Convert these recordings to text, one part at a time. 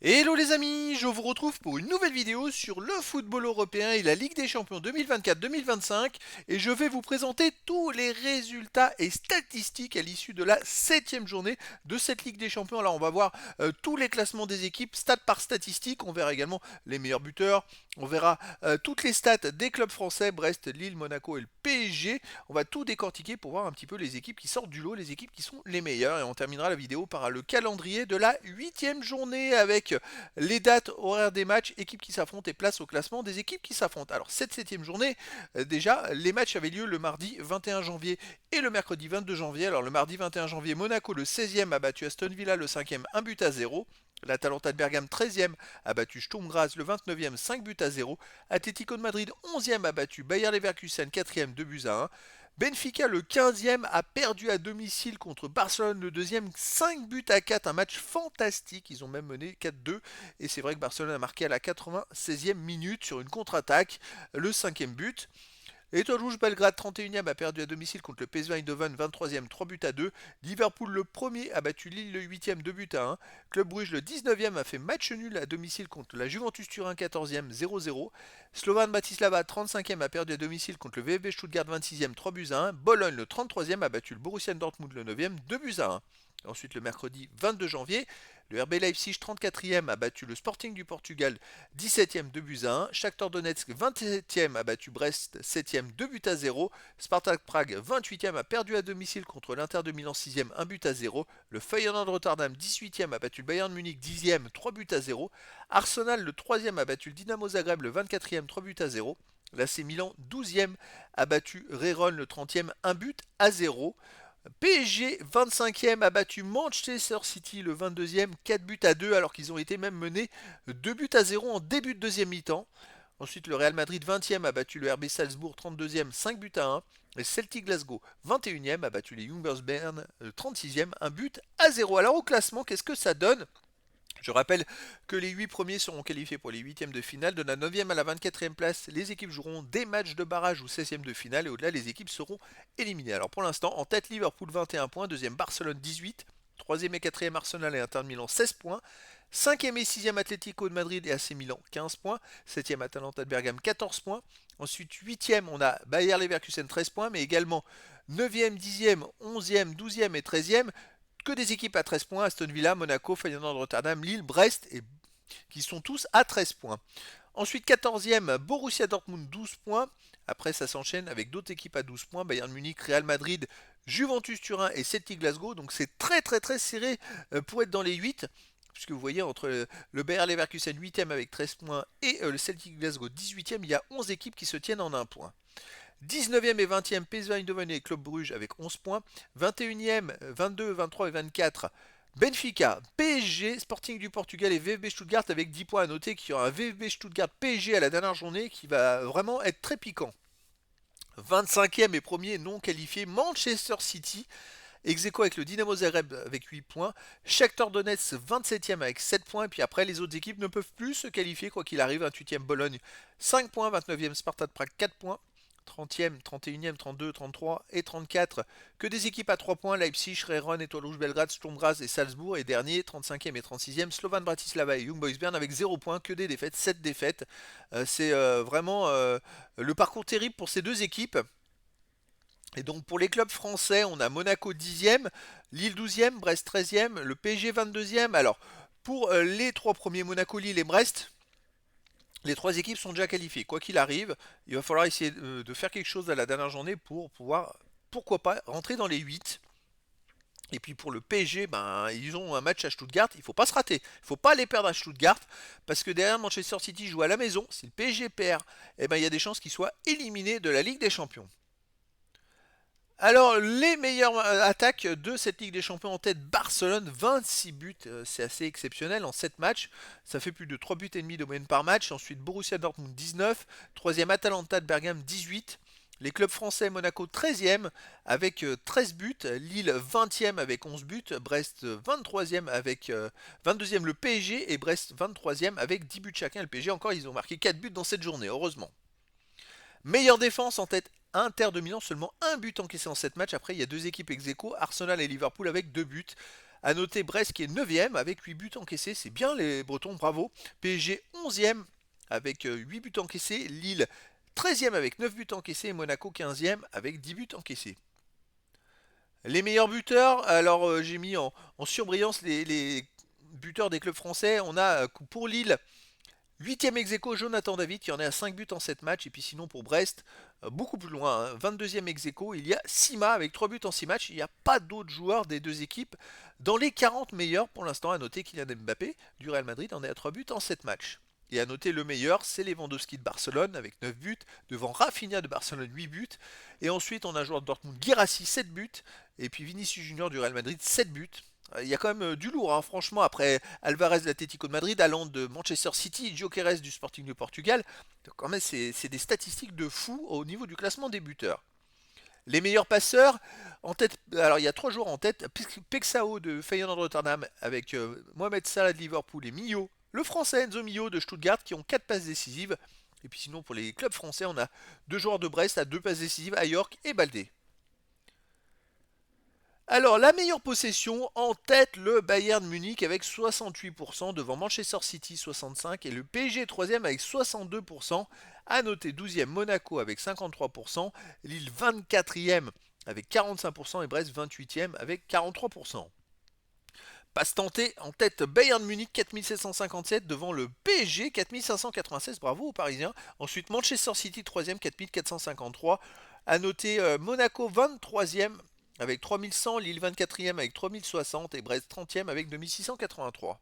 Hello les amis, je vous retrouve pour une nouvelle vidéo sur le football européen et la Ligue des Champions 2024-2025 et je vais vous présenter tous les résultats et statistiques à l'issue de la 7e journée de cette Ligue des Champions. Alors on va voir tous les classements des équipes, stat par statistique, on verra également les meilleurs buteurs, on verra toutes les stats des clubs français, Brest, Lille, Monaco et le PSG. On va tout décortiquer pour voir un petit peu les équipes qui sortent du lot, les équipes qui sont les meilleures et on terminera la vidéo par le calendrier de la 8e journée avec les dates, horaires des matchs, équipes qui s'affrontent et place au classement des équipes qui s'affrontent. Alors cette 7e journée, déjà, les matchs avaient lieu le mardi 21 janvier et le mercredi 22 janvier. Alors le mardi 21 janvier, Monaco le 16e a battu Aston Villa le 5e 1 but à 0. L'Atalanta de Bergame 13e a battu Sturm Graz le 29e 5 buts à 0. Atlético de Madrid 11e a battu Bayer Leverkusen 4e 2 buts à 1. Benfica, le 15e, a perdu à domicile contre Barcelone, le deuxième, 5 buts à 4, un match fantastique, ils ont même mené 4-2, et c'est vrai que Barcelone a marqué à la 96e minute sur une contre-attaque, le cinquième but. L'Étoile Rouge Belgrade 31e a perdu à domicile contre le PSV Eindhoven 23e 3 buts à 2. Liverpool le premier a battu Lille le 8e 2 buts à 1. Club Bruges le 19e a fait match nul à domicile contre la Juventus Turin 14e 0-0. Slovan Bratislava 35e a perdu à domicile contre le VfB Stuttgart 26e 3 buts à 1. Bologne le 33e a battu le Borussia Dortmund le 9e 2 buts à 1. Ensuite, le mercredi 22 janvier, le RB Leipzig 34e a battu le Sporting du Portugal 17e 2 buts à 1. Shakhtar Donetsk 27e a battu Brest 7e 2 buts à 0. Spartak Prague 28e a perdu à domicile contre l'Inter de Milan 6e 1 but à 0. Le Feyenoord Rotterdam 18e a battu le Bayern Munich 10e 3 buts à 0. Arsenal le 3e a battu le Dynamo Zagreb le 24e 3 buts à 0. L'AC Milan 12e a battu Rérone le 30e 1 but à 0. PSG 25e a battu Manchester City le 22e 4 buts à 2 alors qu'ils ont été même menés 2 buts à 0 en début de deuxième mi-temps. Ensuite le Real Madrid 20e a battu le RB Salzbourg 32e 5 buts à 1. Le Celtic Glasgow 21e a battu les Young Boys Bern 36e 1 but à 0. Alors au classement, qu'est-ce que ça donne? Je rappelle que les 8 premiers seront qualifiés pour les 8e de finale. De la 9e à la 24e place, les équipes joueront des matchs de barrage ou 16e de finale. Et au-delà, les équipes seront éliminées. Alors pour l'instant, en tête, Liverpool 21 points. Deuxième, Barcelone 18. Troisième et quatrième, Arsenal et Inter de Milan 16 points. Cinquième et sixième, Atlético de Madrid et AC Milan 15 points. Septième, Atalanta de Bergame 14 points. Ensuite, huitième, on a Bayer Leverkusen 13 points. Mais également 9e, 10e, 11e, 12e et 13e que des équipes à 13 points, Aston Villa, Monaco, Feyenoord Rotterdam, Lille, Brest, et qui sont tous à 13 points. Ensuite 14e, Borussia Dortmund 12 points. Après ça s'enchaîne avec d'autres équipes à 12 points, Bayern Munich, Real Madrid, Juventus Turin et Celtic Glasgow. Donc c'est très très très serré pour être dans les 8. Puisque vous voyez, entre le Bayer Leverkusen 8e avec 13 points et le Celtic Glasgow 18e, il y a 11 équipes qui se tiennent en un point. 19e et 20e, PSV Eindhoven et Club Bruges avec 11 points. 21e, 22, 23 et 24, Benfica, PSG, Sporting du Portugal et VfB Stuttgart avec 10 points. À noter qu'il y aura un VfB Stuttgart PSG à la dernière journée qui va vraiment être très piquant. 25e et premier non qualifié, Manchester City, ex aequo avec le Dynamo Zagreb avec 8 points. Shakhtar Donetsk 27e avec 7 points. Et puis après, les autres équipes ne peuvent plus se qualifier quoi qu'il arrive. 28e Bologne 5 points. 29e Spartak Prague 4 points. 30e, 31e, 32, 33 et 34 que des équipes à 3 points, Leipzig, Rérone, Étoile Rouge Belgrade, Sturm Graz et Salzbourg, et dernier 35e et 36e, Slovan Bratislava et Young Boys Bern avec 0 points, que des défaites, 7 défaites. C'est vraiment le parcours terrible pour ces deux équipes. Et donc pour les clubs français, on a Monaco 10e, Lille 12e, Brest 13e, le PSG 22e. Alors pour les trois premiers, Monaco, Lille et Brest, les trois équipes sont déjà qualifiées. Quoi qu'il arrive, il va falloir essayer de faire quelque chose à la dernière journée pour pouvoir, pourquoi pas, rentrer dans les 8. Et puis pour le PSG, ben, ils ont un match à Stuttgart, il ne faut pas se rater. Il ne faut pas les perdre à Stuttgart, parce que derrière Manchester City joue à la maison. Si le PSG perd, eh ben, il y a des chances qu'ils soient éliminés de la Ligue des Champions. Alors, les meilleures attaques de cette Ligue des Champions en tête, Barcelone, 26 buts, c'est assez exceptionnel en 7 matchs, ça fait plus de 3 buts et demi de moyenne par match. Ensuite, Borussia Dortmund 19, 3e Atalanta de Bergame 18, les clubs français, Monaco 13e avec 13 buts, Lille 20e avec 11 buts, Brest 23e avec 22e le PSG et Brest 23e avec 10 buts chacun. Le PSG encore, ils ont marqué 4 buts dans cette journée, heureusement. Meilleure défense en tête, Inter de Milan, seulement un but encaissé en 7 matchs. Après, il y a deux équipes ex aequo, Arsenal et Liverpool avec 2 buts. À noter Brest qui est 9e avec 8 buts encaissés. C'est bien les Bretons, bravo. PSG 11e avec 8 buts encaissés. Lille 13e avec 9 buts encaissés. Et Monaco 15e avec 10 buts encaissés. Les meilleurs buteurs, alors j'ai mis en surbrillance les buteurs des clubs français. On a pour Lille, 8e ex aequo, Jonathan David qui en est à 5 buts en 7 matchs. Et puis sinon pour Brest, beaucoup plus loin, hein, 22e ex aequo, il y a Sima avec 3 buts en 6 matchs. Il n'y a pas d'autres joueurs des deux équipes dans les 40 meilleurs pour l'instant. À noter Kylian Mbappé du Real Madrid en est à 3 buts en 7 matchs. Et à noter le meilleur, c'est Lewandowski de Barcelone avec 9 buts, devant Rafinha de Barcelone 8 buts. Et ensuite, on a un joueur de Dortmund, Guirassy 7 buts, et puis Vinicius Junior du Real Madrid 7 buts. Il y a quand même du lourd, hein, franchement, après Alvarez de l'Atlético de Madrid, Haaland de Manchester City, Gyökeres du Sporting de Portugal. Donc quand même, c'est des statistiques de fou au niveau du classement des buteurs. Les meilleurs passeurs, en tête, alors il y a 3 joueurs en tête, Pexao de Feyenoord Rotterdam avec Mohamed Salah de Liverpool et Millau, le français Enzo Millau de Stuttgart qui ont 4 passes décisives. Et puis sinon pour les clubs français, on a 2 joueurs de Brest à 2 passes décisives, à York et Baldé. Alors, la meilleure possession, en tête le Bayern Munich avec 68% devant Manchester City 65% et le PSG 3e avec 62%. À noter 12e Monaco avec 53%, Lille 24e avec 45% et Brest 28e avec 43%. Passe tentée en tête Bayern Munich 4757 devant le PSG 4596, bravo aux Parisiens. Ensuite Manchester City 3e 4453. À noter Monaco 23e avec 3100, Lille 24e avec 3060 et Brest 30e avec 2683.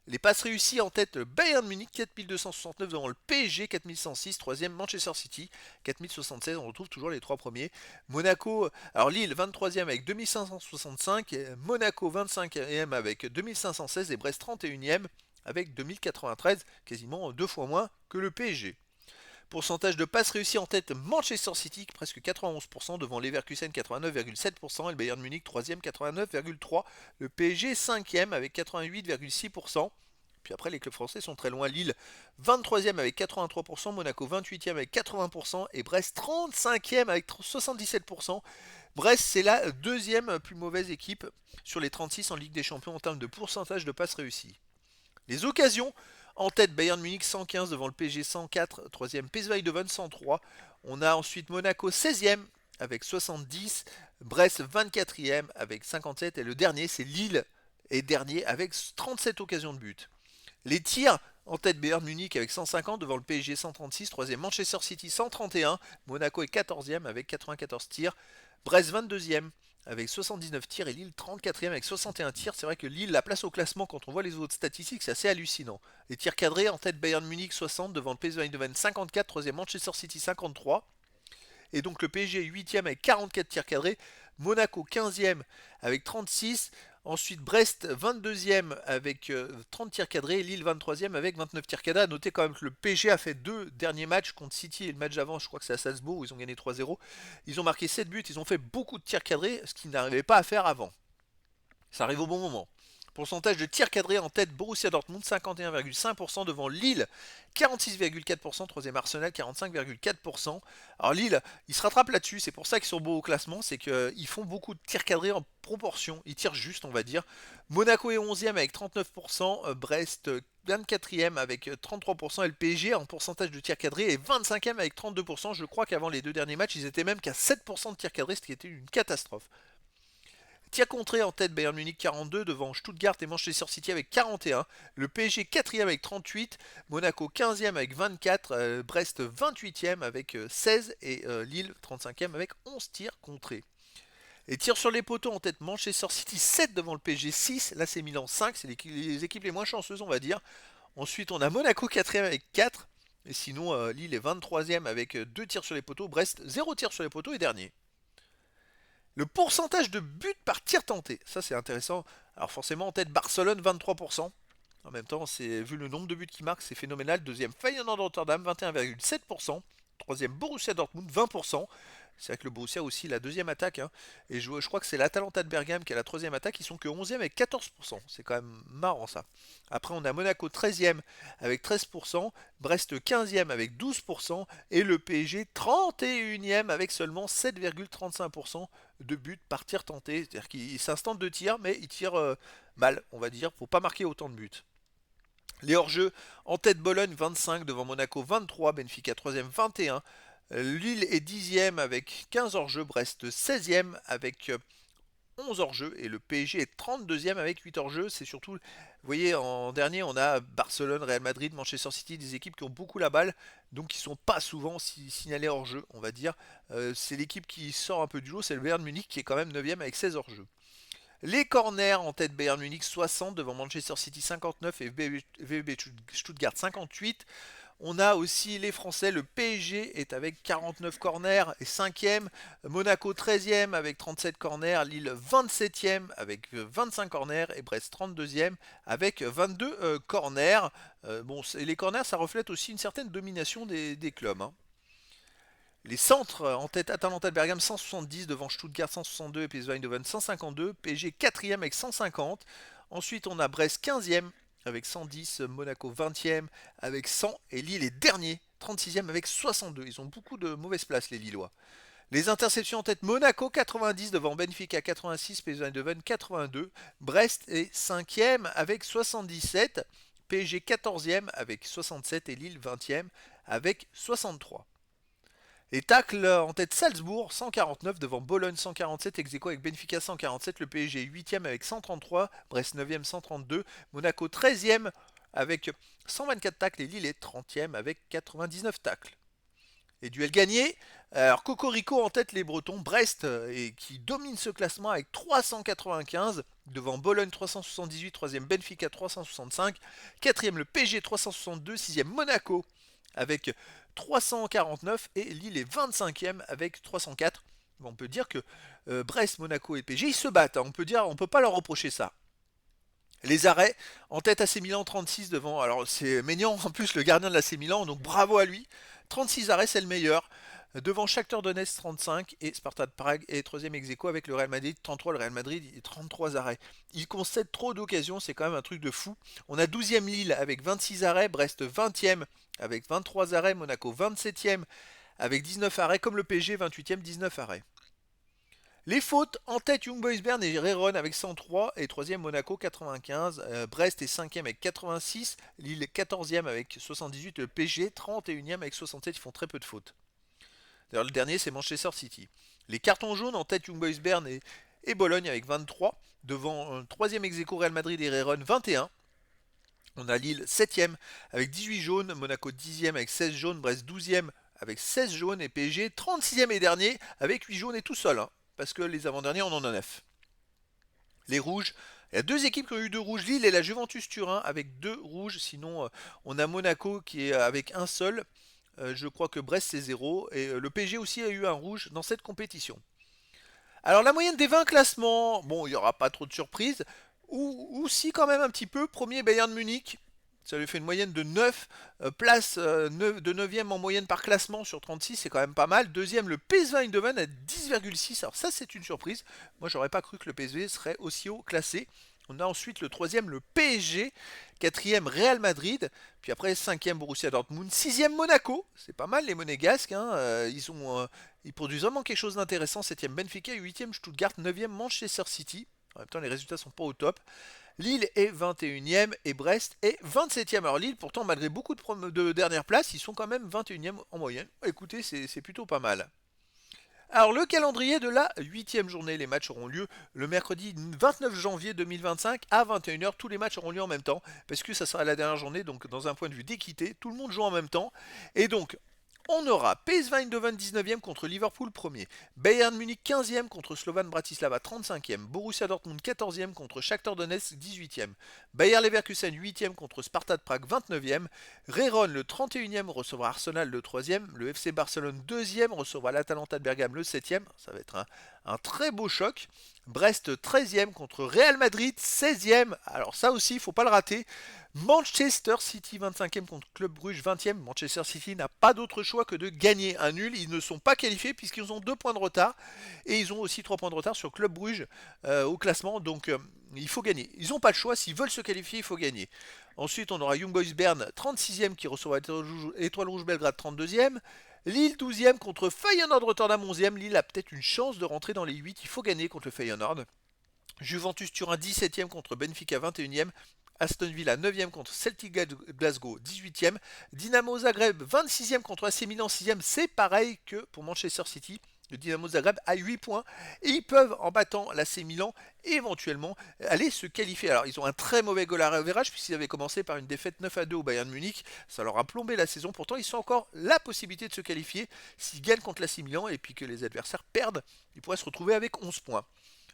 Les passes réussies en tête Bayern Munich 4269 devant le PSG 4106, 3e Manchester City 4076, on retrouve toujours les 3 premiers. Monaco, alors Lille 23e avec 2565, Monaco 25e avec 2516 et Brest 31e avec 2093, quasiment 2 fois moins que le PSG. Pourcentage de passes réussies en tête Manchester City, presque 91% devant Leverkusen 89,7% et le Bayern Munich 3e 89,3%. Le PSG 5e avec 88,6%. Puis après les clubs français sont très loin. Lille 23e avec 83%, Monaco 28e avec 80% et Brest 35e avec 77%. Brest c'est la deuxième plus mauvaise équipe sur les 36 en Ligue des Champions en termes de pourcentage de passes réussies. Les occasions, en tête Bayern Munich 115 devant le PSG 104, 3e PSV Eindhoven 103. On a ensuite Monaco 16e avec 70, Brest 24e avec 57 et le dernier c'est Lille et dernier avec 37 occasions de but. Les tirs, en tête Bayern Munich avec 150 devant le PSG 136, 3e Manchester City 131, Monaco est 14e avec 94 tirs, Brest 22e avec 79 tirs et Lille 34e avec 61 tirs. C'est vrai que Lille, la place au classement, quand on voit les autres statistiques, c'est assez hallucinant. Les tirs cadrés, en tête Bayern Munich 60 devant le PSV Eindhoven 54, 3e Manchester City 53. Et donc le PSG est 8e avec 44 tirs cadrés, Monaco 15e avec 36, ensuite Brest 22e avec 30 tirs cadrés, Lille 23e avec 29 tirs cadrés. A noter quand même que le PSG a fait 2 derniers matchs contre City et le match d'avant, je crois que c'est à Salzbourg où ils ont gagné 3-0. Ils ont marqué 7 buts, ils ont fait beaucoup de tirs cadrés, ce qu'ils n'arrivaient pas à faire avant. Ça arrive au bon moment. Pourcentage de tirs cadrés en tête Borussia Dortmund 51,5% devant Lille 46,4%, 3e Arsenal 45,4%. Alors Lille, ils se rattrapent là-dessus, c'est pour ça qu'ils sont beaux au classement, c'est qu'ils font beaucoup de tirs cadrés en proportion, ils tirent juste on va dire. Monaco est 11e avec 39%, Brest 24e avec 33% et le PSG en pourcentage de tirs cadrés est 25e avec 32%. Je crois qu'avant les 2 derniers matchs, ils étaient même qu'à 7% de tirs cadrés, ce qui était une catastrophe. Tir contré en tête Bayern Munich 42 devant Stuttgart et Manchester City avec 41. Le PSG 4e avec 38. Monaco 15e avec 24. Brest 28e avec 16. Et Lille 35e avec 11 tirs contrés. Et tirs sur les poteaux en tête Manchester City 7 devant le PSG 6. Là c'est Milan 5. C'est les équipes les moins chanceuses on va dire. Ensuite on a Monaco 4e avec 4. Et sinon Lille est 23e avec 2 tirs sur les poteaux. Brest 0 tir sur les poteaux et dernier. Le pourcentage de buts par tir tenté, ça c'est intéressant. Alors forcément en tête Barcelone 23%. En même temps, vu le nombre de buts qu'ils marquent, c'est phénoménal. Deuxième Feyenoord Rotterdam 21,7%. Troisième, Borussia Dortmund, 20%. C'est vrai que le Borussia a aussi la deuxième attaque, hein. Et je crois que c'est l'Atalanta de Bergame qui a la troisième attaque. Ils sont que 11e avec 14%. C'est quand même marrant ça. Après, on a Monaco 13e avec 13%. Brest 15e avec 12%. Et le PSG 31e avec seulement 7,35% de buts par tir tenté. C'est-à-dire qu'il s'instante de tir, mais il tire mal, on va dire, pour pas marquer autant de buts. Les hors-jeux en tête Bologne 25 devant Monaco 23, Benfica 3e 21. Lille est 10e avec 15 hors-jeux, Brest 16e avec 11 hors-jeu et le PSG est 32e avec 8 hors-jeu. C'est surtout, vous voyez, en dernier, on a Barcelone, Real Madrid, Manchester City, des équipes qui ont beaucoup la balle, donc qui sont pas souvent signalées hors-jeu, on va dire. C'est l'équipe qui sort un peu du lot, c'est le Bayern Munich qui est quand même 9e avec 16 hors-jeu. Les corners en tête Bayern Munich 60 devant Manchester City 59 et VfB Stuttgart 58. On a aussi les Français, le PSG est avec 49 corners et 5e, Monaco 13e avec 37 corners, Lille 27e avec 25 corners et Brest 32e avec 22 corners. Bon, les corners, ça reflète aussi une certaine domination des clubs, hein. Les centres en tête, Atalanta de Bergame 170 devant Stuttgart 162 et PSV Eindhoven 152. PSG 4e avec 150. Ensuite on a Brest 15e avec 110, Monaco 20e avec 100 et Lille est dernier 36e avec 62. Ils ont beaucoup de mauvaises places les Lillois. Les interceptions en tête, Monaco 90 devant Benfica 86, PSV Eindhoven 82. Brest est 5e avec 77. PSG 14e avec 67 et Lille 20e avec 63. Les tacles en tête Salzbourg 149 devant Bologne 147, ex-aequo avec Benfica 147, le PSG 8e avec 133, Brest 9e 132, Monaco 13e avec 124 tacles et Lille est 30e avec 99 tacles. Les duels gagnés, alors Cocorico en tête les Bretons, Brest et qui domine ce classement avec 395 devant Bologne 378, 3e Benfica 365, 4e le PSG 362, 6e Monaco avec 349 et Lille est 25e avec 304. On peut dire que Brest, Monaco et PSG ils se battent, hein. On peut pas leur reprocher ça. Les arrêts, en tête AC Milan 36 devant, alors c'est Maignan en plus le gardien de l'AC Milan, donc bravo à lui. 36 arrêts, c'est le meilleur. Devant Shakhtar Donetsk 35 et Sparta de Prague est 3ème ex-aequo avec le Real Madrid 33. Le Real Madrid 33 arrêts. Il concède trop d'occasions, c'est quand même un truc de fou. On a 12e Lille avec 26 arrêts, Brest 20e avec 23 arrêts, Monaco 27e avec 19 arrêts, comme le PSG 28e 19 arrêts. Les fautes en tête Young Boys Bern et Réron avec 103 et 3e Monaco 95, Brest est 5e avec 86, Lille 14e avec 78, le PSG 31e avec 67, ils font très peu de fautes. D'ailleurs le dernier c'est Manchester City. Les cartons jaunes en tête Young Boys Bern et Bologne avec 23, devant 3e ex-aequo Real Madrid et Réron 21. On a Lille 7e avec 18 jaunes, Monaco 10e avec 16 jaunes, Brest 12e avec 16 jaunes et PSG 36e et dernier avec 8 jaunes et tout seul, hein, parce que les avant-derniers on en a 9. Les rouges, il y a deux équipes qui ont eu deux rouges, Lille et la Juventus Turin avec deux rouges, sinon on a Monaco qui est avec un seul, je crois que Brest c'est 0 et le PSG aussi a eu un rouge dans cette compétition. Alors la moyenne des 20 classements, bon il n'y aura pas trop de surprises, ou si quand même un petit peu, premier Bayern Munich, ça lui fait une moyenne de 9 places, de 9e en moyenne par classement sur 36, c'est quand même pas mal. Deuxième, le PSV Eindhoven à 10,6. Alors ça, c'est une surprise. Moi, j'aurais pas cru que le PSV serait aussi haut classé. On a ensuite le troisième, le PSG. Quatrième, Real Madrid. Puis après, cinquième, Borussia Dortmund. Sixième, Monaco. C'est pas mal, les Monégasques, hein. Ils produisent vraiment quelque chose d'intéressant. Septième, Benfica. Huitième, Stuttgart. Neuvième, Manchester City. En même temps, les résultats sont pas au top. Lille est 21e et Brest est 27e. Alors Lille, pourtant, malgré beaucoup de dernières places, ils sont quand même 21e en moyenne. Écoutez, c'est plutôt pas mal. Alors le calendrier de la 8e journée, les matchs auront lieu le mercredi 29 janvier 2025 à 21h. Tous les matchs auront lieu en même temps, parce que ça sera la dernière journée, donc dans un point de vue d'équité, tout le monde joue en même temps. Et donc, on aura PSV Eindhoven 19e contre Liverpool 1er, Bayern Munich 15e contre Slovan Bratislava 35e, Borussia Dortmund 14e contre Shakhtar Donetsk 18e, Bayer Leverkusen 8e contre Sparta de Prague 29e, Réron le 31e recevra Arsenal le 3e, le FC Barcelone 2e recevra l'Atalanta de Bergame le 7e, ça va être un très beau choc. Brest 13e contre Real Madrid 16e, alors ça aussi il ne faut pas le rater. Manchester City 25e contre Club Brugge 20e. Manchester City n'a pas d'autre choix que de gagner un nul. Ils ne sont pas qualifiés puisqu'ils ont 2 points de retard. Et ils ont aussi 3 points de retard sur Club Brugge au classement. Donc il faut gagner. Ils n'ont pas le choix. S'ils veulent se qualifier, il faut gagner. Ensuite, on aura Young Boys Bern 36e qui recevra Étoile Rouge Belgrade 32e. Lille 12e contre Feyenoord Rotterdam 11e. Lille a peut-être une chance de rentrer dans les 8. Il faut gagner contre le Feyenoord. Juventus Turin 17e contre Benfica 21e. Aston Villa 9e contre Celtic Glasgow 18e. Dynamo Zagreb 26e contre AC Milan 6e. C'est pareil que pour Manchester City. Le Dynamo Zagreb a 8 points et ils peuvent, en battant l'AC Milan, éventuellement aller se qualifier. Alors, ils ont un très mauvais goal average puisqu'ils avaient commencé par une défaite 9-2 au Bayern Munich. Ça leur a plombé la saison. Pourtant, ils ont encore la possibilité de se qualifier s'ils gagnent contre l'AC Milan et puis que les adversaires perdent. Ils pourraient se retrouver avec 11 points.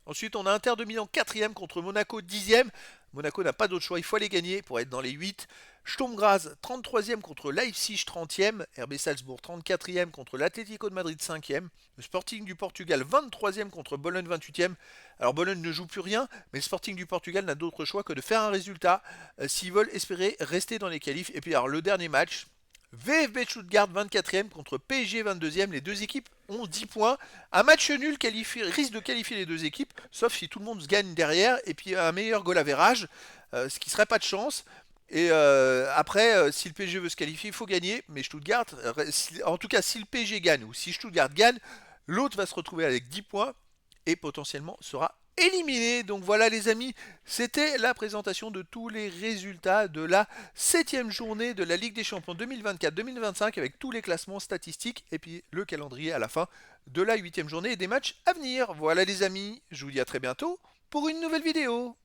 Ensuite, on a Inter de Milan 4e contre Monaco 10e. Monaco n'a pas d'autre choix, il faut aller gagner pour être dans les 8. Sturm Graz 33e contre Leipzig 30e. RB Salzbourg 34e contre l'Atlético de Madrid 5e. Le Sporting du Portugal 23e contre Bologne 28e. Alors Bologne ne joue plus rien, mais le Sporting du Portugal n'a d'autre choix que de faire un résultat s'ils veulent espérer rester dans les qualifs. Et puis alors le dernier match, VfB Stuttgart 24e contre PSG 22e. Les deux équipes ont 10 points. Un match nul risque de qualifier les deux équipes, sauf si tout le monde se gagne derrière et puis un meilleur goal average, ce qui serait pas de chance. Et après, si le PSG veut se qualifier, il faut gagner. Mais Stuttgart, en tout cas, si le PSG gagne ou si Stuttgart gagne, l'autre va se retrouver avec 10 points et potentiellement sera éliminé. Donc voilà les amis, c'était la présentation de tous les résultats de la 7e journée de la Ligue des Champions 2024-2025 avec tous les classements statistiques et puis le calendrier à la fin de la 8e journée et des matchs à venir. Voilà les amis, je vous dis à très bientôt pour une nouvelle vidéo.